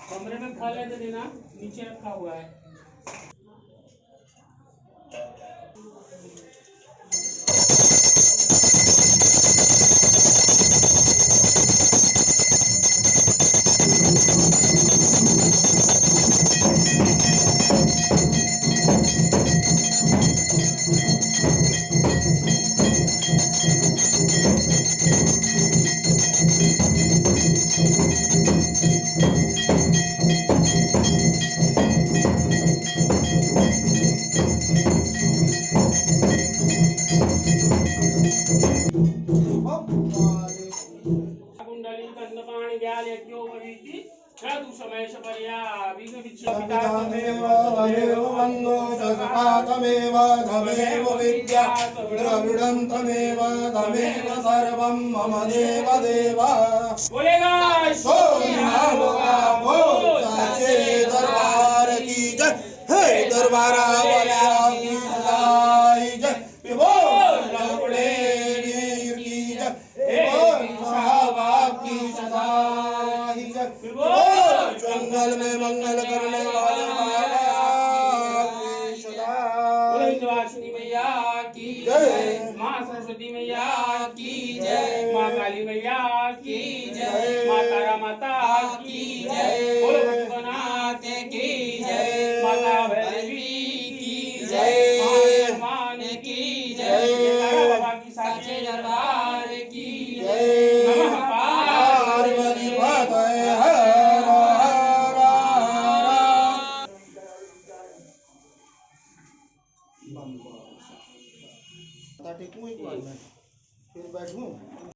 कमरे में फल है तो देना, नीचे रखा हुआ है। कुंडली कंदपाणि व्यालेक्यो भविति साधु समय सपर्या विघ्न विच्छेदिता तमेव वन्दो जगतातमेव तमेव विद्या द्रविडं तमेव तमेव सर्वं मम देव देव बोलेगा सो होगा बोल साचे दरबार की जय हे दरबारा वाला की जय बोल लौड़े की जय बोल साहबा की सदा जंगल में मंगल करने वाले सरस्वती मैया की जय, माँ सरस्वती मैया की जय, माँ काली मैया की जय, माँ तारा माता की जय, बोलो भगवनाथ की जय, माता भैरवी की जय, माँ हनुमान की जय, तारा बाबा की साचे दरबार की जय। नमः पार्वती पतये हर टेकूं एक बार में फिर बैठूं।